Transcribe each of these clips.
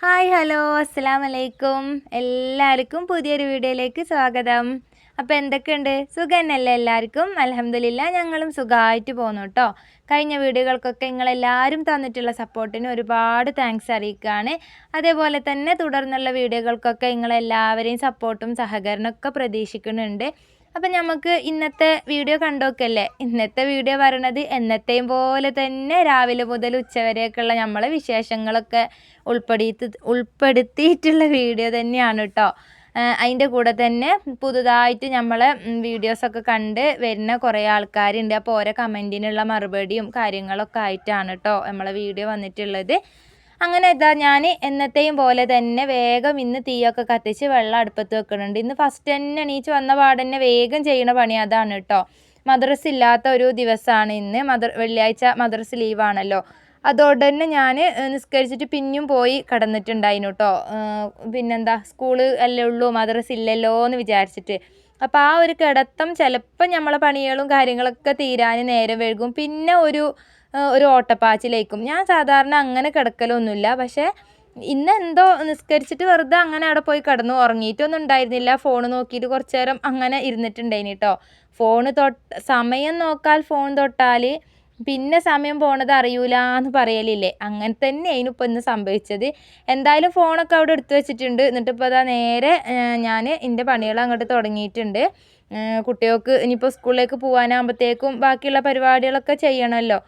Hi hello അസ്സലാമലൈക്കും. എല്ലാവർക്കും പുതിയൊരു വീഡിയോയിലേക്ക് സ്വാഗതം. അപ്പോൾ എന്തൊക്കെയുണ്ട്, സുഖം തന്നെയല്ലേ എല്ലാവർക്കും? അൽഹംദുലില്ലാ ഞങ്ങളും സുഖമായിട്ട് പോകുന്നു കേട്ടോ. കഴിഞ്ഞ വീഡിയോകൾക്കൊക്കെ നിങ്ങളെല്ലാവരും തന്നിട്ടുള്ള സപ്പോർട്ടിന് ഒരുപാട് താങ്ക്സ് അറിയിക്കുകയാണ്. അതേപോലെ തന്നെ തുടർന്നുള്ള വീഡിയോകൾക്കൊക്കെ നിങ്ങളെല്ലാവരെയും സപ്പോർട്ടും സഹകരണമൊക്കെ പ്രതീക്ഷിക്കുന്നുണ്ട്. അപ്പം നമുക്ക് ഇന്നത്തെ വീഡിയോ കണ്ടോക്കല്ലേ. ഇന്നത്തെ വീഡിയോ പറയണത് എന്നത്തെയും പോലെ തന്നെ രാവിലെ മുതൽ ഉച്ചവരെയൊക്കെയുള്ള നമ്മളെ വിശേഷങ്ങളൊക്കെ ഉൾപ്പെടുത്തിയിട്ടുള്ള വീഡിയോ തന്നെയാണ് കേട്ടോ. അതിൻ്റെ കൂടെ തന്നെ പുതുതായിട്ട് നമ്മളെ വീഡിയോസൊക്കെ കണ്ട് വരുന്ന കുറേ ആൾക്കാരുണ്ട്. അപ്പോൾ ഓരോ കമൻറ്റിനുള്ള മറുപടിയും കാര്യങ്ങളൊക്കെ ആയിട്ടാണ് കേട്ടോ നമ്മളെ വീഡിയോ വന്നിട്ടുള്ളത്. അങ്ങനെ ഇതാ ഞാൻ എന്നത്തെയും പോലെ തന്നെ വേഗം ഇന്ന് തീയൊക്കെ കത്തിച്ച് വെള്ളം അടുപ്പത്ത് വെക്കുന്നുണ്ട്. ഇന്ന് ഫസ്റ്റ് തന്നെ എണീച്ച് വന്ന പാടന്നെ വേഗം ചെയ്യണ പണി അതാണ് കേട്ടോ. മദ്രസ ഇല്ലാത്ത ഒരു ദിവസമാണ് ഇന്ന്. വെള്ളിയാഴ്ച മദ്രസ ലീവാണല്ലോ. അതോടെ തന്നെ ഞാൻ നിസ്കരിച്ചിട്ട് പിന്നെയും പോയി കിടന്നിട്ടുണ്ടായിരുന്നു കേട്ടോ. പിന്നെന്താ, സ്കൂള് അല്ലേ ഉള്ളൂ, മദ്രസ ഇല്ലല്ലോ എന്ന് വിചാരിച്ചിട്ട്. അപ്പോൾ ആ ഒരു കിടത്തം ചിലപ്പോൾ നമ്മളെ പണികളും കാര്യങ്ങളൊക്കെ തീരാൻ നേരം വൈകും. പിന്നെ ഒരു ഓട്ടപ്പാച്ചിലേക്കും. ഞാൻ സാധാരണ അങ്ങനെ കിടക്കലൊന്നുമില്ല. പക്ഷേ ഇന്ന് എന്തോ നിസ്കരിച്ചിട്ട് വെറുതെ അങ്ങനെ അവിടെ പോയി കിടന്നു. ഉറങ്ങിയിട്ടൊന്നും ഉണ്ടായിരുന്നില്ല. ഫോൺ നോക്കിയിട്ട് കുറച്ച് നേരം അങ്ങനെ ഇരുന്നിട്ടുണ്ടായിന് കേട്ടോ. സമയം നോക്കാൻ ഫോൺ തൊട്ടാൽ പിന്നെ സമയം പോണത് അറിയൂല എന്ന് പറയലില്ലേ, അങ്ങനെ തന്നെ അതിനിപ്പോൾ ഇന്ന് സംഭവിച്ചത്. എന്തായാലും ഫോണൊക്കെ അവിടെ എടുത്തു വെച്ചിട്ടുണ്ട്. എന്നിട്ട് ഇപ്പോൾ അതാ നേരെ ഞാൻ എൻ്റെ പണികൾ അങ്ങോട്ട് തുടങ്ങിയിട്ടുണ്ട്. കുട്ടികൾക്ക് ഇനിയിപ്പോൾ സ്കൂളിലേക്ക് പോകാനാകുമ്പോഴത്തേക്കും ബാക്കിയുള്ള പരിപാടികളൊക്കെ ചെയ്യണമല്ലോ.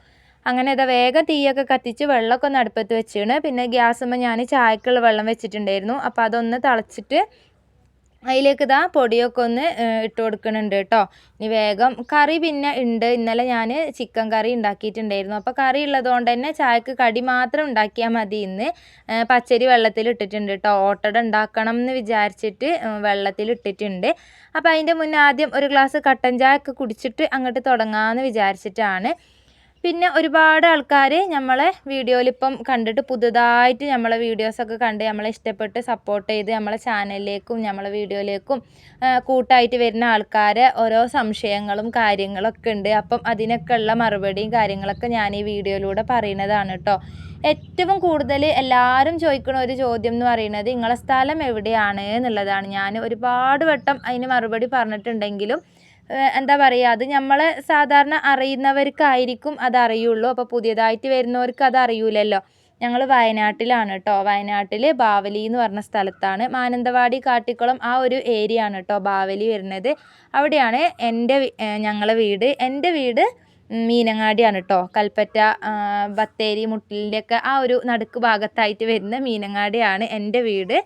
അങ്ങനെ ഇതാ വേഗം തീയൊക്കെ കത്തിച്ച് വെള്ളമൊക്കെ ഒന്ന് അടുപ്പത്ത് വെച്ചാണ്. പിന്നെ ഗ്യാസുമ്മേ ഞാൻ ചായക്കുള്ള വെള്ളം വെച്ചിട്ടുണ്ടായിരുന്നു. അപ്പോൾ അതൊന്ന് തിളച്ചിട്ട് അതിലേക്ക് ഇതാ പൊടിയൊക്കെ ഒന്ന് ഇട്ട് കൊടുക്കുന്നുണ്ട് കേട്ടോ. ഇനി വേഗം കറി പിന്നെ ഉണ്ട്. ഇന്നലെ ഞാൻ ചിക്കൻ കറി ഉണ്ടാക്കിയിട്ടുണ്ടായിരുന്നു. അപ്പോൾ കറി ഉള്ളതുകൊണ്ട് തന്നെ ചായക്ക് കടി മാത്രം ഉണ്ടാക്കിയാൽ മതി. ഇന്ന് പച്ചരി വെള്ളത്തിൽ ഇട്ടിട്ടുണ്ട് കേട്ടോ. ഓട്ടട ഉണ്ടാക്കണം എന്ന് വിചാരിച്ചിട്ട് വെള്ളത്തിൽ ഇട്ടിട്ടുണ്ട്. അപ്പോൾ അതിൻ്റെ മുന്നേ ആദ്യം ഒരു ഗ്ലാസ് കട്ടൻ ചായ ഒക്കെ കുടിച്ചിട്ട് അങ്ങോട്ട് തുടങ്ങാമെന്ന് വിചാരിച്ചിട്ടാണ്. പിന്നെ ഒരുപാട് ആൾക്കാർ നമ്മളെ വീഡിയോയിലിപ്പം കണ്ടിട്ട് പുതുതായിട്ട് നമ്മളെ വീഡിയോസൊക്കെ കണ്ട് നമ്മളെ ഇഷ്ടപ്പെട്ട് സപ്പോർട്ട് ചെയ്ത് നമ്മളെ ചാനലിലേക്കും നമ്മളെ വീഡിയോയിലേക്കും കൂട്ടായിട്ട് വരുന്ന ആൾക്കാരെ ഓരോ സംശയങ്ങളും കാര്യങ്ങളൊക്കെ ഉണ്ട്. അപ്പം അതിനൊക്കെ ഉള്ള മറുപടിയും കാര്യങ്ങളൊക്കെ ഞാൻ ഈ വീഡിയോയിലൂടെ പറയുന്നതാണ് കേട്ടോ. ഏറ്റവും കൂടുതൽ എല്ലാവരും ചോദിക്കുന്ന ഒരു ചോദ്യം എന്ന് പറയുന്നത് നിങ്ങളെ സ്ഥലം എവിടെയാണ് എന്നുള്ളതാണ്. ഞാൻ ഒരുപാട് വട്ടം അതിന് മറുപടി പറഞ്ഞിട്ടുണ്ടെങ്കിലും എന്താ പറയുക, അത് നമ്മളെ സാധാരണ അറിയുന്നവർക്കായിരിക്കും അതറിയുള്ളൂ. അപ്പോൾ പുതിയതായിട്ട് വരുന്നവർക്ക് അത് അറിയൂലല്ലോ. ഞങ്ങൾ വയനാട്ടിലാണ് കേട്ടോ. വയനാട്ടിൽ ബാവലി എന്ന് പറഞ്ഞ സ്ഥലത്താണ്. മാനന്തവാടി കാട്ടിക്കുളം ആ ഒരു ഏരിയ ആണ് കേട്ടോ ബാവലി വരുന്നത്. അവിടെയാണ് ഞങ്ങളെ വീട്. എൻ്റെ വീട് മീനങ്ങാടിയാണ് കേട്ടോ. കൽപ്പറ്റ ബത്തേരി മുട്ടിലിൻ്റെയൊക്കെ ആ ഒരു നടുക്ക് ഭാഗത്തായിട്ട് വരുന്ന മീനങ്ങാടിയാണ് എൻ്റെ വീട്.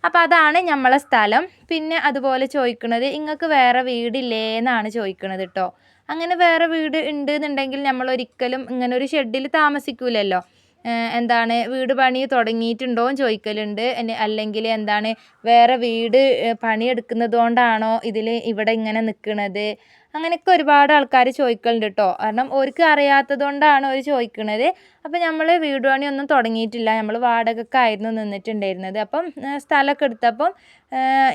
അപ്പോൾ അതാണ് നമ്മളെ സ്ഥലം. പിന്നെ അതുപോലെ ചോദിക്കുന്നത് നിങ്ങൾക്ക് വേറെ വീടില്ലേ എന്നാണ് ചോദിക്കുന്നത് കേട്ടോ. അങ്ങനെ വേറെ വീട് ഉണ്ട് എന്നുണ്ടെങ്കിൽ നമ്മൾ ഒരിക്കലും ഇങ്ങനെ ഒരു ഷെഡിൽ താമസിക്കൂലല്ലോ. എന്താണ് വീട് പണി തുടങ്ങിയിട്ടുണ്ടോ എന്ന് ചോദിക്കലുണ്ട്. അല്ലെങ്കിൽ എന്താണ് വേറെ വീട് പണിയെടുക്കുന്നത് കൊണ്ടാണോ ഇവിടെ ഇങ്ങനെ നിൽക്കുന്നത്, അങ്ങനെയൊക്കെ ഒരുപാട് ആൾക്കാർ ചോദിക്കലുണ്ട് കേട്ടോ. കാരണം അവർക്ക് അറിയാത്തത് കൊണ്ടാണ് അവർ ചോദിക്കുന്നത്. അപ്പോൾ നമ്മൾ വീട് പണിയൊന്നും തുടങ്ങിയിട്ടില്ല. നമ്മൾ വാടകയ്ക്കായിരുന്നു നിന്നിട്ടുണ്ടായിരുന്നത്. അപ്പം സ്ഥലമൊക്കെ എടുത്തപ്പം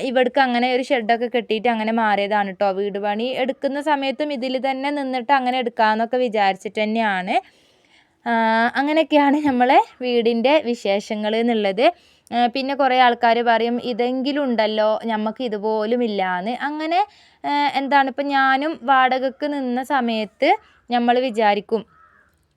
ഇവിടേക്ക് അങ്ങനെ ഒരു ഷെഡൊക്കെ കെട്ടിയിട്ട് അങ്ങനെ മാറിയതാണ് കേട്ടോ. വീട് പണി എടുക്കുന്ന സമയത്തും ഇതിൽ തന്നെ നിന്നിട്ട് അങ്ങനെ എടുക്കാമെന്നൊക്കെ വിചാരിച്ചിട്ട് തന്നെയാണ്. അങ്ങനെയൊക്കെയാണ് നമ്മളെ വീടിൻ്റെ വിശേഷങ്ങൾ എന്നുള്ളത്. പിന്നെ കുറേ ആൾക്കാർ പറയും ഇതെങ്കിലും ഉണ്ടല്ലോ നമുക്ക് ഇതുപോലും ഇല്ലയെന്ന്. അങ്ങനെ എന്താണ്, ഇപ്പം ഞാനും വാടകയ്ക്ക് നിന്ന സമയത്ത് നമ്മൾ വിചാരിക്കും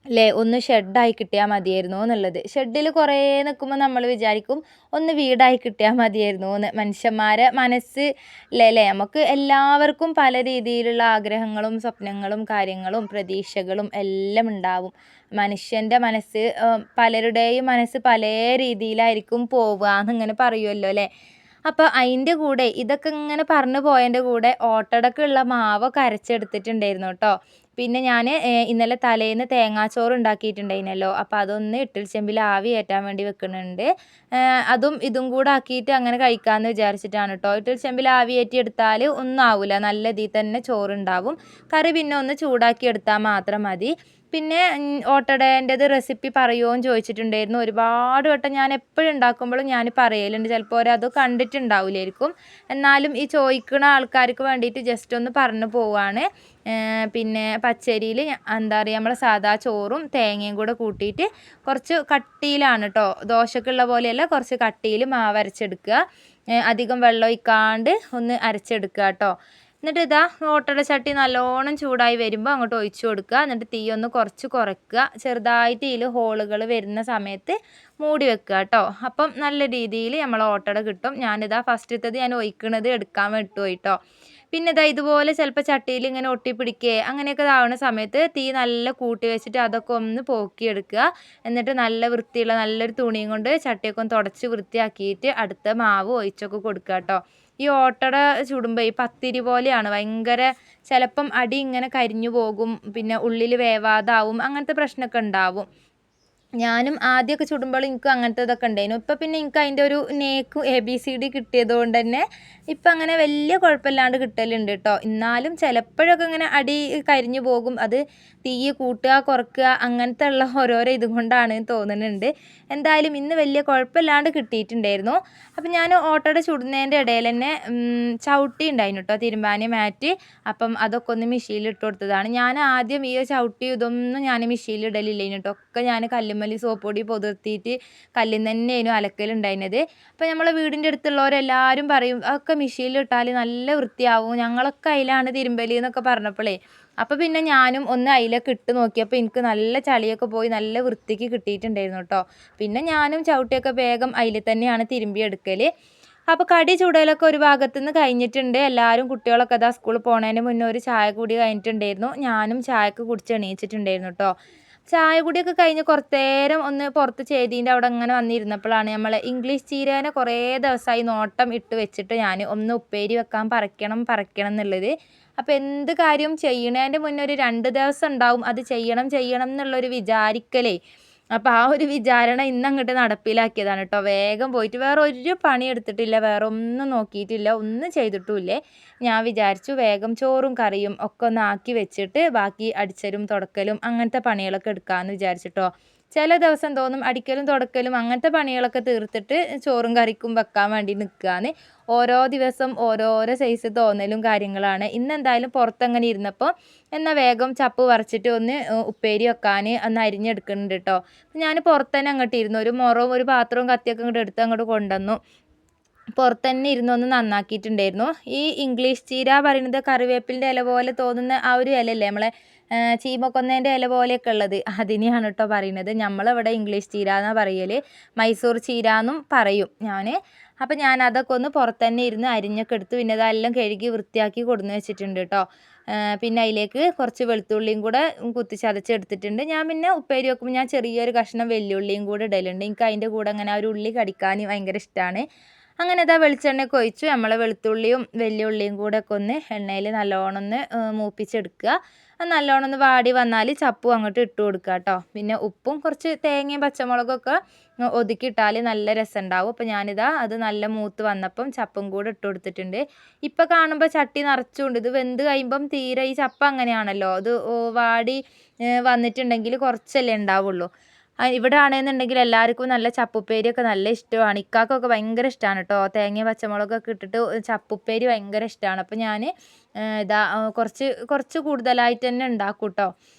അല്ലേ ഒന്ന് ഷെഡായി കിട്ടിയാൽ മതിയായിരുന്നു എന്നുള്ളത്. ഷെഡിൽ കുറേ നിൽക്കുമ്പോൾ നമ്മൾ വിചാരിക്കും ഒന്ന് വീടായി കിട്ടിയാൽ മതിയായിരുന്നു എന്ന്. മനുഷ്യന്മാരെ മനസ്സ് അല്ലേ, നമുക്ക് എല്ലാവർക്കും പല രീതിയിലുള്ള ആഗ്രഹങ്ങളും സ്വപ്നങ്ങളും കാര്യങ്ങളും പ്രതീക്ഷകളും എല്ലാം ഉണ്ടാവും. മനുഷ്യൻ്റെ മനസ്സ് പലരുടെയും മനസ്സ് പല രീതിയിലായിരിക്കും പോവുക എന്നിങ്ങനെ പറയുമല്ലോ അല്ലേ. അപ്പോൾ അതിൻ്റെ കൂടെ ഇതൊക്കെ ഇങ്ങനെ പറഞ്ഞു പോയതിൻ്റെ കൂടെ ഓട്ടടക്കുള്ള മാവൊക്കെ അരച്ചെടുത്തിട്ടുണ്ടായിരുന്നു കേട്ടോ. പിന്നെ ഞാൻ ഇന്നലെ തലേന്ന് തേങ്ങാച്ചോറ് ഉണ്ടാക്കിയിട്ടുണ്ടായിരുന്നല്ലോ. അപ്പോൾ അതൊന്ന് ഇഡ്ഡലി ചെമ്പിൽ ആവി കയറ്റാൻ വേണ്ടി വെക്കുന്നുണ്ട്. അതും ഇതും കൂടെ ആക്കിയിട്ട് അങ്ങനെ കഴിക്കാമെന്ന് വിചാരിച്ചിട്ടാണ് കേട്ടോ. ഇഡ്ഡലി ചെമ്പിൽ ആവി കയറ്റി എടുത്താൽ ഒന്നും ആവില്ല, നല്ല ഇതിൽ തന്നെ ചോറുണ്ടാവും. കറി പിന്നെ ഒന്ന് ചൂടാക്കി എടുത്താൽ മാത്രം മതി. പിന്നെ ഓട്ടടേൻ്റെത് റെസിപ്പി പറയുമോ എന്ന് ചോദിച്ചിട്ടുണ്ടായിരുന്നു. ഒരുപാട് വട്ടം ഞാൻ എപ്പോഴും ഉണ്ടാക്കുമ്പോഴും ഞാൻ പറയലുണ്ട്. ചിലപ്പോൾ അവരത് കണ്ടിട്ടുണ്ടാവില്ലായിരിക്കും. എന്നാലും ഈ ചോദിക്കുന്ന ആൾക്കാർക്ക് വേണ്ടിയിട്ട് ജസ്റ്റ് ഒന്ന് പറഞ്ഞു പോവുകയാണ്. പിന്നെ പച്ചരിയിൽ എന്താ പറയുക, നമ്മളെ സാദാ ചോറും തേങ്ങയും കൂടെ കൂട്ടിയിട്ട് കുറച്ച് കട്ടിയിലാണ് കേട്ടോ, ദോശക്കുള്ള പോലെയല്ല, കുറച്ച് കട്ടിയിൽ മാവ് അരച്ചെടുക്കുക. അധികം വെള്ളം ഒഴിക്കാണ്ട് ഒന്ന് അരച്ചെടുക്കുക കേട്ടോ. എന്നിട്ട് ഇതാ ഓട്ടട ചട്ടി നല്ലോണം ചൂടായി വരുമ്പോൾ അങ്ങോട്ട് ഒഴിച്ചു കൊടുക്കുക. എന്നിട്ട് തീ ഒന്ന് കുറച്ച് കുറയ്ക്കുക. ചെറുതായിട്ട് ഇതിൽ ഹോളുകൾ വരുന്ന സമയത്ത് മൂടി വെക്കുക കേട്ടോ. അപ്പം നല്ല രീതിയിൽ നമ്മൾ ഓട്ടട കിട്ടും. ഞാനിതാ ഫസ്റ്റത്തത് ഞാൻ ഒഴിക്കണത് എടുക്കാൻ വിട്ടുപോയി കേട്ടോ. പിന്നെ ഇതാ ഇതുപോലെ ചിലപ്പോൾ ചട്ടിയിൽ ഇങ്ങനെ ഒട്ടിപ്പിടിക്കുക അങ്ങനെയൊക്കെ ഇതാവുന്ന സമയത്ത് തീ നല്ല കൂട്ടി വെച്ചിട്ട് അതൊക്കെ ഒന്ന് പോക്കിയെടുക്കുക. എന്നിട്ട് നല്ല വൃത്തിയുള്ള നല്ലൊരു തുണിയും കൊണ്ട് ചട്ടിയൊക്കെ ഒന്ന് തുടച്ച് വൃത്തിയാക്കിയിട്ട് അടുത്ത മാവ് ഒഴിച്ചൊക്കെ കൊടുക്കുക കേട്ടോ. ഈ ഓട്ടട ചുടുമ്പോൾ ഈ പത്തിരി പോലെയാണ്, ഭയങ്കര ചിലപ്പം അടി ഇങ്ങനെ കരിഞ്ഞു പോകും, പിന്നെ ഉള്ളിൽ വേവാതാവും, അങ്ങനത്തെ പ്രശ്നമൊക്കെ ഉണ്ടാവും. ഞാനും ആദ്യമൊക്കെ ചുടുമ്പോൾ എനിക്ക് അങ്ങനത്തെ ഇതൊക്കെ ഉണ്ടായിരുന്നു. ഇപ്പം പിന്നെ എനിക്ക് അതിൻ്റെ ഒരു നേക്കും ABCD കിട്ടിയത് കൊണ്ട് തന്നെ ഇപ്പം അങ്ങനെ വലിയ കുഴപ്പമില്ലാണ്ട് കിട്ടലുണ്ട് കേട്ടോ. എന്നാലും ചിലപ്പോഴൊക്കെ ഇങ്ങനെ അടി കരിഞ്ഞു പോകും. അത് തീ കൂട്ടുക കുറയ്ക്കുക അങ്ങനത്തെ ഉള്ള ഓരോരോ ഇതും കൊണ്ടാണ് തോന്നുന്നുണ്ട്. എന്തായാലും ഇന്ന് വലിയ കുഴപ്പമില്ലാണ്ട് കിട്ടിയിട്ടുണ്ടായിരുന്നു. അപ്പം ഞാൻ ഓട്ടോട ചുടുന്നതിൻ്റെ ഇടയിൽ തന്നെ ചവിട്ടി ഉണ്ടായിരുന്നു കേട്ടോ, തിരുമ്പാൻ മാറ്റ്. അപ്പം അതൊക്കെ ഒന്ന് മെഷീനിൽ ഇട്ട് കൊടുത്തതാണ്. ഞാൻ ആദ്യം ഈ ചവിട്ടി ഇതൊന്നും ഞാൻ മെഷീനിൽ ഇടലില്ലേനു കേട്ടോ. ഒക്കെ ഞാൻ കല്ലുമ്മലി സോപ്പ് പൊടി പൊതിർത്തിയിട്ട് കല്ലിൽ തന്നെയായിരുന്നു അലക്കലുണ്ടായിരുന്നത്. അപ്പോൾ നമ്മളെ വീടിൻ്റെ അടുത്തുള്ളവരെല്ലാവരും പറയും അതൊക്കെ മെഷീനിൽ ഇട്ടാൽ നല്ല വൃത്തിയാവും, ഞങ്ങളൊക്കെ അതിലാണ് തിരുമ്പല് എന്നൊക്കെ പറഞ്ഞപ്പോഴേ, അപ്പോൾ പിന്നെ ഞാനും ഒന്ന് അതിലൊക്കെ ഇട്ട് നോക്കിയപ്പോൾ എനിക്ക് നല്ല ചളിയൊക്കെ പോയി നല്ല വൃത്തിക്ക് കിട്ടിയിട്ടുണ്ടായിരുന്നു കേട്ടോ. പിന്നെ ഞാനും ചവിട്ടിയൊക്കെ വേഗം അതിൽ തന്നെയാണ് തിരുമ്പി എടുക്കൽ. അപ്പോൾ കടി ചുടലൊക്കെ ഒരു ഭാഗത്തുനിന്ന് കഴിഞ്ഞിട്ടുണ്ട്. എല്ലാവരും കുട്ടികളൊക്കെ അതാ സ്കൂളിൽ പോണതിന് മുന്നേ ഒരു ചായ കൂടി കഴിഞ്ഞിട്ടുണ്ടായിരുന്നു. ഞാനും ചായക്ക് കുടിച്ച് എണീച്ചിട്ടുണ്ടായിരുന്നു കേട്ടോ. ചായ കുടിയൊക്കെ കഴിഞ്ഞ് കുറച്ച് നേരം ഒന്ന് പുറത്ത് ചേതീൻ്റെ അവിടെ അങ്ങനെ വന്നിരുന്നപ്പോഴാണ് നമ്മൾ ഇംഗ്ലീഷ് ചീരേനെ കുറേ ദിവസമായി നോട്ടം ഇട്ട് വെച്ചിട്ട് ഞാൻ ഒന്ന് ഉപ്പേരി വെക്കാൻ പറക്കണം എന്നുള്ളത്. അപ്പോൾ എന്ത് കാര്യം ചെയ്യണതിൻ്റെ മുന്നേ ഒരു 2 ദിവസം ഉണ്ടാവും അത് ചെയ്യണം എന്നുള്ളൊരു വിചാരിക്കലേ. അപ്പോൾ ആ ഒരു വിചാരണ ഇന്നങ്ങോട്ട് നടപ്പിലാക്കിയതാണ് കേട്ടോ. വേഗം പോയിട്ട് വേറെ ഒരു പണി എടുത്തിട്ടില്ല, വേറെ ഒന്നും നോക്കിയിട്ടില്ല, ഒന്നും ചെയ്തിട്ടുമില്ലേ. ഞാൻ വിചാരിച്ചു വേഗം ചോറും കറിയും ഒക്കെ ഒന്ന് ആക്കി വെച്ചിട്ട് ബാക്കി അടിച്ചലും തുടക്കലും അങ്ങനത്തെ പണികളൊക്കെ എടുക്കാമെന്ന് വിചാരിച്ചിട്ടോ. ചില ദിവസം തോന്നും അടിക്കലും തുടക്കലും അങ്ങനത്തെ പണികളൊക്കെ തീർത്തിട്ട് ചോറും കറിക്കും വെക്കാൻ വേണ്ടി നിൽക്കുകയെന്ന്. ഓരോ ദിവസം ഓരോരോ സൈസ് തോന്നലും കാര്യങ്ങളാണ്. ഇന്നെന്തായാലും പുറത്തങ്ങനെ ഇരുന്നപ്പോൾ എന്നാൽ വേഗം ചപ്പ് പറിച്ചിട്ട് ഒന്ന് ഉപ്പേരി വെക്കാൻ ഒന്ന് അരിഞ്ഞെടുക്കുന്നുണ്ട് കേട്ടോ. ഞാൻ പുറത്ത് തന്നെ അങ്ങോട്ട് ഇരുന്നു, ഒരു മുറവും ഒരു പാത്രവും കത്തിയൊക്കെ അങ്ങോട്ട് എടുത്ത് അങ്ങോട്ട് കൊണ്ടുവന്നു. പുറത്ത് തന്നെ ഇരുന്നൊന്ന് നന്നാക്കിയിട്ടുണ്ടായിരുന്നു. ഈ ഇംഗ്ലീഷ് ചീര പറയുന്നത് കറിവേപ്പിലിൻ്റെ ഇല പോലെ തോന്നുന്ന ആ ഒരു ഇലയല്ലേ, നമ്മളെ ചീമക്കൊന്നേൻ്റെ ഇല പോലെയൊക്കെ ഉള്ളത്, അതിനെയാണ് കേട്ടോ പറയുന്നത്. നമ്മളിവിടെ ഇംഗ്ലീഷ് ചീര എന്നാണ് പറയൽ, മൈസൂർ ചീര എന്നും പറയും ഞാൻ. അപ്പോൾ ഞാൻ അതൊക്കെ ഒന്ന് പുറത്ത് തന്നെ ഇരുന്ന് അരിഞ്ഞൊക്കെ എടുത്ത് പിന്നെ അതെല്ലാം കഴുകി വൃത്തിയാക്കി കൊടുന്ന് വെച്ചിട്ടുണ്ട് കേട്ടോ. പിന്നെ അതിലേക്ക് കുറച്ച് വെളുത്തുള്ളിയും കൂടെ കുത്തി ചതച്ചെടുത്തിട്ടുണ്ട്. ഞാൻ പിന്നെ ഉപ്പേരി വെക്കുമ്പോൾ ഞാൻ ചെറിയൊരു കഷ്ണം വെല്ലുള്ളിയും കൂടെ ഇടലുണ്ട്. എനിക്ക് അതിൻ്റെ കൂടെ അങ്ങനെ ആ ഒരു ഉള്ളി കടിക്കാൻ ഭയങ്കര ഇഷ്ടമാണ്. അങ്ങനെ ഇതാ വെളിച്ചെണ്ണയൊക്കെ ഒഴിച്ചു നമ്മളെ വെളുത്തുള്ളിയും വെല്ലുള്ളിയും കൂടെ ഒക്കെ ഒന്ന് എണ്ണയിൽ നല്ലോണം ഒന്ന് മൂപ്പിച്ചെടുക്കുക. നല്ലോണം ഒന്ന് വാടി വന്നാൽ ചപ്പും അങ്ങോട്ട് ഇട്ട് കൊടുക്കുക കേട്ടോ. പിന്നെ ഉപ്പും കുറച്ച് തേങ്ങയും പച്ചമുളകൊക്കെ ഒതുക്കിയിട്ടാൽ നല്ല രസമുണ്ടാവും. അപ്പോൾ ഞാനിതാ അത് നല്ല മൂത്ത് വന്നപ്പം ചപ്പും കൂടെ ഇട്ട് കൊടുത്തിട്ടുണ്ട്. ഇപ്പം കാണുമ്പോൾ ചട്ടി നിറച്ചുകൊണ്ട് ഇത് വെന്ത് കഴിയുമ്പം തീരെ ഈ ചപ്പ അങ്ങനെയാണല്ലോ, അത് വാടി വന്നിട്ടുണ്ടെങ്കിൽ കുറച്ചല്ലേ ഉണ്ടാവുള്ളൂ. ഇവിടെ ആണെന്നുണ്ടെങ്കിൽ എല്ലാവർക്കും നല്ല ചപ്പുപ്പേരിയൊക്കെ നല്ല ഇഷ്ടമാണ്. ഇക്കാക്കൊക്കെ ഭയങ്കര ഇഷ്ടമാണ് കേട്ടോ. തേങ്ങയും പച്ചമുളകൊക്കെ ഇട്ടിട്ട് ചപ്പുപ്പേരി ഭയങ്കര ഇഷ്ടമാണ്. അപ്പോൾ ഞാൻ ഇതാ കുറച്ച് കൂടുതലായിട്ട് തന്നെ ഉണ്ടാക്കും കേട്ടോ.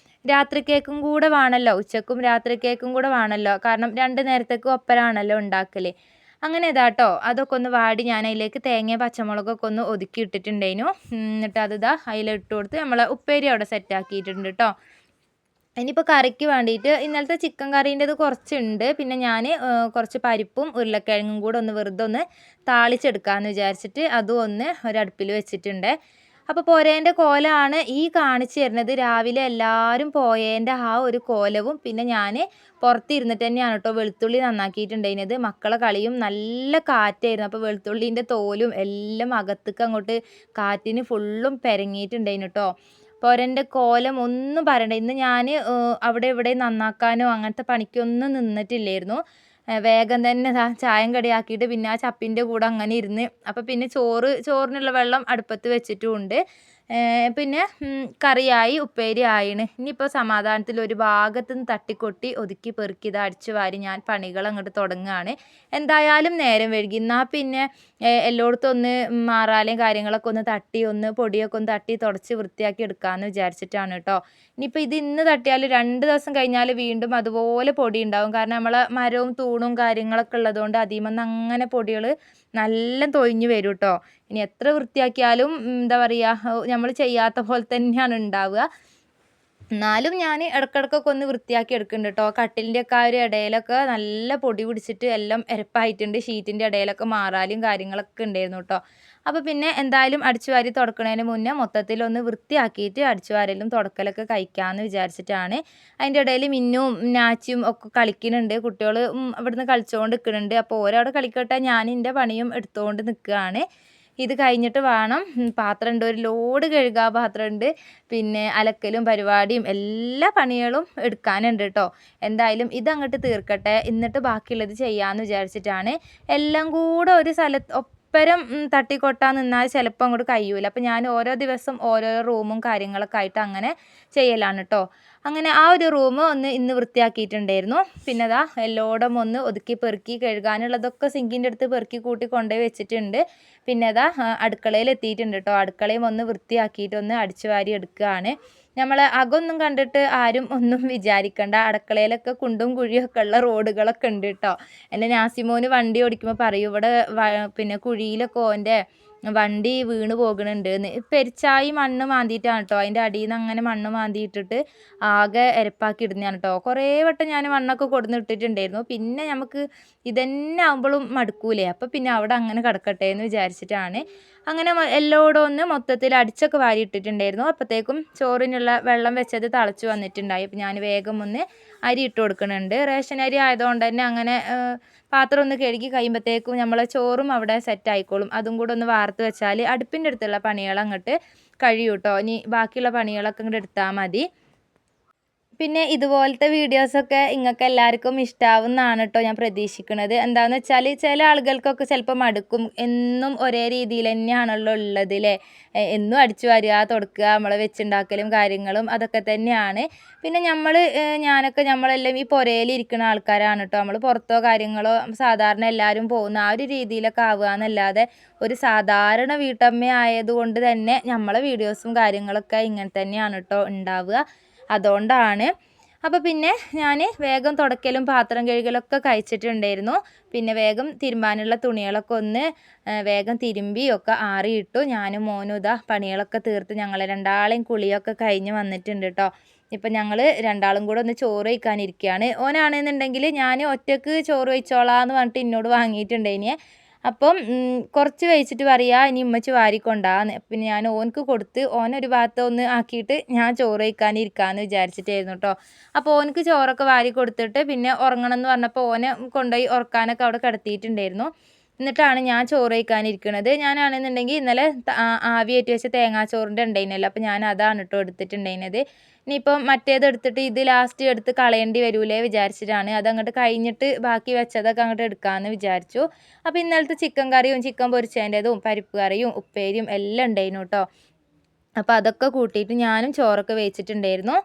രാത്രിക്കേക്കും കൂടെ വേണമല്ലോ, ഉച്ചക്കും രാത്രിക്കേക്കും കൂടെ വേണമല്ലോ, കാരണം 2 നേരത്തേക്കും ഒപ്പരാണല്ലോ ഉണ്ടാക്കൽ. അങ്ങനെ ഇതാട്ടോ അതൊക്കെ ഒന്ന് വാടി ഞാൻ അതിലേക്ക് തേങ്ങയും പച്ചമുളകൊക്കെ ഒന്ന് ഒതുക്കി ഇട്ടിട്ടുണ്ടായിരുന്നു. എന്നിട്ട് അതിതാ അതിലിട്ട് കൊടുത്ത് നമ്മൾ ഉപ്പേരി അവിടെ സെറ്റാക്കിയിട്ടുണ്ട് കേട്ടോ. ഇനിയിപ്പോൾ കറിക്ക് വേണ്ടിയിട്ട് ഇന്നലത്തെ ചിക്കൻ കറീൻ്റെത് കുറച്ചുണ്ട്. പിന്നെ ഞാൻ കുറച്ച് പരിപ്പും ഉരുളക്കിഴങ്ങും കൂടെ ഒന്ന് വെറുതെ ഒന്ന് താളിച്ചെടുക്കാമെന്ന് വിചാരിച്ചിട്ട് അതും ഒന്ന് ഒരടുപ്പിൽ വെച്ചിട്ടുണ്ട്. അപ്പോൾ പോരേൻ്റെ കോലമാണ് ഈ കാണിച്ചു തരുന്നത്. രാവിലെ എല്ലാവരും പോയേൻ്റെ ആ ഒരു കോലവും പിന്നെ ഞാൻ പുറത്തിരുന്നിട്ട് തന്നെയാണ് കേട്ടോ വെളുത്തുള്ളി നന്നാക്കിയിട്ടുണ്ടായിരുന്നത്. മക്കളെ കളിയും നല്ല കാറ്റായിരുന്നു. അപ്പോൾ വെളുത്തുള്ളീൻ്റെ തോലും എല്ലാം അകത്തേക്ക് അങ്ങോട്ട് കാറ്റിന് ഫുള്ളും പെരങ്ങിയിട്ടുണ്ടായിരുന്നു കേട്ടോ. പോരൻ്റെ കോലം ഒന്നും പറയണ്ട. ഇന്ന് ഞാൻ അവിടെ ഇവിടെ നന്നാക്കാനോ അങ്ങനത്തെ പണിക്കൊന്നും നിന്നിട്ടില്ലായിരുന്നു. വേഗം തന്നെ ചായം കടിയാക്കിയിട്ട് പിന്നെ ആ ചപ്പിൻ്റെ കൂടെ അങ്ങനെ ഇരുന്ന് അപ്പോൾ പിന്നെ ചോറിനുള്ള വെള്ളം അടുപ്പത്ത് വെച്ചിട്ടുമുണ്ട്. പിന്നെ കറിയായി ഉപ്പേരി ആയിണ്. ഇനിയിപ്പോൾ സമാധാനത്തിൽ ഒരു ഭാഗത്ത് നിന്ന് തട്ടിക്കൊട്ടി ഒതുക്കി പെറുക്കി ഇത് അടിച്ചു വാരി ഞാൻ പണികൾ അങ്ങോട്ട് തുടങ്ങുകയാണ്. എന്തായാലും നേരം വൈകി. എന്നാൽ പിന്നെ എല്ലായിടത്തും ഒന്ന് മാറാലയും കാര്യങ്ങളൊക്കെ ഒന്ന് തട്ടി ഒന്ന് പൊടിയൊക്കെ ഒന്ന് തട്ടി തുടച്ച് വൃത്തിയാക്കി എടുക്കാമെന്ന് വിചാരിച്ചിട്ടാണ് കേട്ടോ. ഇനിയിപ്പോൾ ഇത് ഇന്ന് തട്ടിയാൽ 2 ദിവസം കഴിഞ്ഞാൽ വീണ്ടും അതുപോലെ പൊടി ഉണ്ടാവും. കാരണം നമ്മളെ മരവും തൂണും കാര്യങ്ങളൊക്കെ ഉള്ളതുകൊണ്ട് അതിമന്ന് അങ്ങനെ പൊടികൾ നല്ല തൊഴിഞ്ഞ് വരും കേട്ടോ. ഇനി എത്ര വൃത്തിയാക്കിയാലും എന്താ പറയുക, നമ്മൾ ചെയ്യാത്ത പോലെ തന്നെയാണ് ഉണ്ടാവുക. എന്നാലും ഞാൻ ഇടയ്ക്കിടയ്ക്കൊക്കെ ഒന്ന് വൃത്തിയാക്കി എടുക്കുന്നുണ്ട് കേട്ടോ. കട്ടിലിൻ്റെ ഒക്കെ ആ ഒരു ഇടയിലൊക്കെ നല്ല പൊടി പിടിച്ചിട്ട് എല്ലാം എരപ്പായിട്ടുണ്ട്. ഷീറ്റിൻ്റെ ഇടയിലൊക്കെ മാറാലും കാര്യങ്ങളൊക്കെ ഉണ്ടായിരുന്നു കേട്ടോ. അപ്പോൾ പിന്നെ എന്തായാലും അടിച്ചു വാരി തുടക്കുന്നതിന് മുന്നേ മൊത്തത്തിലൊന്ന് വൃത്തിയാക്കിയിട്ട് അടിച്ചു വാരലും തുടക്കലൊക്കെ കഴിക്കാമെന്ന് വിചാരിച്ചിട്ടാണ്. അതിൻ്റെ ഇടയിൽ മിന്നും നാച്ചിയും ഒക്കെ കളിക്കുന്നുണ്ട്. കുട്ടികൾ ഇവിടുന്ന് കളിച്ചുകൊണ്ട് നിൽക്കുന്നുണ്ട്. അപ്പോൾ ഓരവിടെ കളിക്കട്ടെ, ഞാൻ എൻ്റെ പണിയും എടുത്തുകൊണ്ട് നിൽക്കുകയാണ്. ഇത് കഴിഞ്ഞിട്ട് വേണം പാത്രമുണ്ട്, ഒരു ലോഡ് കഴുകാൻ പാത്രമുണ്ട്, പിന്നെ അലക്കലും പരിപാടിയും എല്ലാ പണികളും എടുക്കാനുണ്ട് കേട്ടോ. എന്തായാലും ഇതങ്ങോട്ട് തീർക്കട്ടെ, എന്നിട്ട് ബാക്കിയുള്ളത് ചെയ്യാമെന്ന് വിചാരിച്ചിട്ടാണ്. എല്ലാം കൂടെ ഒരു സ്ഥലത്ത് ഒപ്പരം തട്ടിക്കൊട്ടാൻ നിന്നാൽ ചിലപ്പോൾ അങ്ങോട്ട് കഴിയൂല. അപ്പോൾ ഞാൻ ഓരോ ദിവസം ഓരോ റൂമും കാര്യങ്ങളൊക്കെ ആയിട്ട് അങ്ങനെ ചെയ്യലാണ് കേട്ടോ. അങ്ങനെ ആ ഒരു റൂം ഒന്ന് ഇന്ന് വൃത്തിയാക്കിയിട്ടുണ്ടായിരുന്നു. പിന്നെ അതാ എല്ലോടും ഒന്ന് ഒതുക്കി പെറുക്കി കഴുകാനുള്ളതൊക്കെ സിങ്കിൻ്റെ അടുത്ത് പെറുക്കി കൂട്ടി കൊണ്ടുപോയി വെച്ചിട്ടുണ്ട്. പിന്നെ അതാ അടുക്കളയിൽ എത്തിയിട്ടുണ്ട് കേട്ടോ. അടുക്കളയും ഒന്ന് വൃത്തിയാക്കിയിട്ട് ഒന്ന് അടിച്ചു വാരി എടുക്കുകയാണ്. നമ്മൾ അകമൊന്നും കണ്ടിട്ട് ആരും ഒന്നും വിചാരിക്കണ്ട. അടുക്കളയിലൊക്കെ കുണ്ടും കുഴിയൊക്കെ ഉള്ള റോഡുകളൊക്കെ ഉണ്ട് കേട്ടോ. എൻ്റെ നാസിമോന് വണ്ടി ഓടിക്കുമ്പോൾ പറയും, ഇവിടെ പിന്നെ കുഴിയിലൊക്കെ ഓൻ്റെ വണ്ടി വീണ് പോകുന്നുണ്ട് എന്ന്. പെരിച്ചായി മണ്ണ് മാന്തിയിട്ടാണ് കേട്ടോ. അതിൻ്റെ അടിയിൽ നിന്ന് അങ്ങനെ മണ്ണ് മാന്തിയിട്ടിട്ട് ആകെ എരപ്പാക്കി ഇടുന്നതാണ് കേട്ടോ. കുറേ വട്ടം ഞാൻ മണ്ണൊക്കെ കൊടുന്ന് ഇട്ടിട്ടുണ്ടായിരുന്നു. പിന്നെ നമുക്ക് ഇതന്നെ ആകുമ്പോഴും മടുക്കൂലേ, അപ്പോൾ പിന്നെ അവിടെ അങ്ങനെ കിടക്കട്ടെ എന്ന് വിചാരിച്ചിട്ടാണ്. അങ്ങനെ എല്ലായിടും ഒന്ന് മൊത്തത്തിൽ അടിച്ചൊക്കെ വാരി ഇട്ടിട്ടുണ്ടായിരുന്നു. അപ്പോഴത്തേക്കും ചോറിനുള്ള വെള്ളം വെച്ചത് തിളച്ച് വന്നിട്ടുണ്ടായി. അപ്പോൾ ഞാൻ വേഗം ഒന്ന് അരി ഇട്ട് കൊടുക്കുന്നുണ്ട്. റേഷൻ അരി ആയതുകൊണ്ട് തന്നെ അങ്ങനെ പാത്രം ഒന്ന് കഴുകി കഴിയുമ്പോഴത്തേക്കും നമ്മളെ ചോറും അവിടെ സെറ്റ് ആയിക്കോളും. അതും കൂടെ ഒന്ന് വാർത്ത് വെച്ചാൽ അടുപ്പിൻ്റെ അടുത്തുള്ള പണികൾ അങ്ങോട്ട് കഴിയും കേട്ടോ. ഇനി ബാക്കിയുള്ള പണികളൊക്കെ ഇങ്ങോട്ട് എടുത്താൽ മതി. പിന്നെ ഇതുപോലത്തെ വീഡിയോസൊക്കെ നിങ്ങൾക്ക് എല്ലാവർക്കും ഇഷ്ടാവുമെന്നാണ് കേട്ടോ ഞാൻ പ്രതീക്ഷിക്കുന്നത്. എന്താണെന്ന് വെച്ചാൽ ചില ആളുകൾക്കൊക്കെ ചിലപ്പോൾ മടുക്കും. എന്നും ഒരേ രീതിയിൽ തന്നെയാണല്ലോ ഉള്ളത് അല്ലേ. എന്നും അടിച്ചു വാരുക തുടക്കുക നമ്മൾ വെച്ചുണ്ടാക്കലും കാര്യങ്ങളും അതൊക്കെ തന്നെയാണ്. പിന്നെ നമ്മളെല്ലാം ഈ പുരയിലിരിക്കുന്ന ആൾക്കാരാണ് കേട്ടോ. നമ്മൾ പുറത്തോ കാര്യങ്ങളോ സാധാരണ എല്ലാവരും പോകുന്ന ആ ഒരു രീതിയിലൊക്കെ ആവുക എന്നല്ലാതെ ഒരു സാധാരണ വീട്ടമ്മ ആയതുകൊണ്ട് തന്നെ നമ്മളെ വീഡിയോസും കാര്യങ്ങളൊക്കെ ഇങ്ങനെ തന്നെയാണ് കേട്ടോ ഉണ്ടാവുക. അതുകൊണ്ടാണ്. അപ്പോൾ പിന്നെ ഞാൻ വേഗം തുടക്കലും പാത്രം കഴുകലൊക്കെ കഴിച്ചിട്ടുണ്ടായിരുന്നു. പിന്നെ വേഗം തിരുമ്പാനുള്ള തുണികളൊക്കെ ഒന്ന് വേഗം തിരുമ്പിയൊക്കെ ആറിയിട്ടു. ഞാനും മോനും ഇതാ പണികളൊക്കെ തീർത്ത് ഞങ്ങൾ രണ്ടാളെയും കുളിയൊക്കെ കഴിഞ്ഞ് വന്നിട്ടുണ്ട് കേട്ടോ. ഇപ്പം ഞങ്ങൾ രണ്ടാളും കൂടെ ഒന്ന് ചോറ് കഴിക്കാനിരിക്കുകയാണ്. ഓനാണെന്നുണ്ടെങ്കിൽ ഞാൻ ഒറ്റക്ക് ചോറ് കഴിച്ചോളാം എന്ന് പറഞ്ഞിട്ട് എന്നോട് വാങ്ങിയിട്ടുണ്ടേനെ. അപ്പം കുറച്ച് കഴിച്ചിട്ട് പറയുക ഇനി ഉമ്മച്ചി വാരിക്കൊണ്ടാന്ന്. പിന്നെ ഞാൻ ഓനക്ക് കൊടുത്ത് ഓനൊരു ഭാഗത്ത് ഒന്ന് ആക്കിയിട്ട് ഞാൻ ചോറ് കഴിക്കാനിരിക്കാമെന്ന് വിചാരിച്ചിട്ടായിരുന്നു കേട്ടോ. അപ്പോൾ ഓനക്ക് ചോറൊക്കെ വാരി കൊടുത്തിട്ട് പിന്നെ ഉറങ്ങണം എന്ന് പറഞ്ഞപ്പോൾ ഓനെ കൊണ്ടുപോയി ഉറക്കാനൊക്കെ അവിടെ കിടത്തിയിട്ടുണ്ടായിരുന്നു. എന്നിട്ടാണ് ഞാൻ ചോറ് കഴിക്കാനിരിക്കുന്നത്. ഞാനാണെന്നുണ്ടെങ്കിൽ ഇന്നലെ ആവിയേറ്റ് വെച്ച തേങ്ങാച്ചോറിൻ്റെ ഉണ്ടായിരുന്നല്ലോ, അപ്പോൾ ഞാൻ അതാണ് കേട്ടോ എടുത്തിട്ടുണ്ടായിരുന്നത്. ഇനിയിപ്പം മറ്റേത് എടുത്തിട്ട് ഇത് ലാസ്റ്റ് എടുത്ത് കളയേണ്ടി വരൂലേ വിചാരിച്ചിട്ടാണ്. അതങ്ങോട്ട് കഴിഞ്ഞിട്ട് ബാക്കി വെച്ചതൊക്കെ അങ്ങോട്ട് എടുക്കാമെന്ന് വിചാരിച്ചു. അപ്പോൾ ഇന്നലത്തെ ചിക്കൻ കറിയും ചിക്കൻ പൊരിച്ചതിൻ്റെതും പരിപ്പ് കറിയും ഉപ്പേരിയും എല്ലാം ഉണ്ടായിരുന്നു കേട്ടോ. അപ്പോൾ അതൊക്കെ കൂട്ടിയിട്ട് ഞാനും ചോറൊക്കെ വെച്ചിട്ടുണ്ടായിരുന്നു.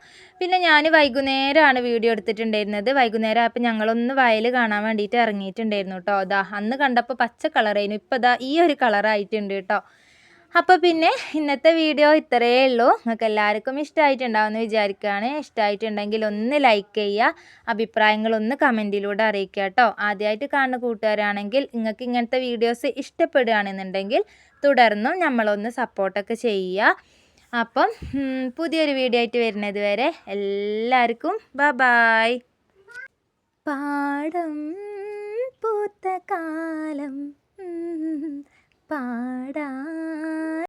പിന്നെ ഞാൻ വൈകുന്നേരമാണ് വീഡിയോ എടുത്തിട്ടുണ്ടായിരുന്നത്. വൈകുന്നേരം ആയപ്പോൾ ഞങ്ങളൊന്ന് വയൽ കാണാൻ വേണ്ടിയിട്ട് ഇറങ്ങിയിട്ടുണ്ടായിരുന്നു കേട്ടോ. അതാ അന്ന് കണ്ടപ്പോൾ പച്ച കളറായിരുന്നു, ഇപ്പോൾ ഇതാ ഈ ഒരു കളറായിട്ടുണ്ട് കേട്ടോ. അപ്പോൾ പിന്നെ ഇന്നത്തെ വീഡിയോ ഇത്രയേ ഉള്ളൂ. നിങ്ങൾക്ക് എല്ലാവർക്കും ഇഷ്ടമായിട്ടുണ്ടാവുമെന്ന് വിചാരിക്കുകയാണ്. ഇഷ്ടമായിട്ടുണ്ടെങ്കിൽ ഒന്ന് ലൈക്ക് ചെയ്യുക, അഭിപ്രായങ്ങളൊന്ന് കമൻറ്റിലൂടെ അറിയിക്കുക കേട്ടോ. ആദ്യമായിട്ട് കാണുന്ന കൂട്ടുകാരാണെങ്കിൽ നിങ്ങൾക്ക് ഇങ്ങനത്തെ വീഡിയോസ് ഇഷ്ടപ്പെടുകയാണെന്നുണ്ടെങ്കിൽ തുടർന്നും നമ്മളൊന്ന് സപ്പോർട്ടൊക്കെ ചെയ്യുക. അപ്പം പുതിയൊരു വീഡിയോ ആയിട്ട് വരുന്നത് വരെ എല്ലാവർക്കും ബൈ. പാടം പൂത്ത കാലം പാടാ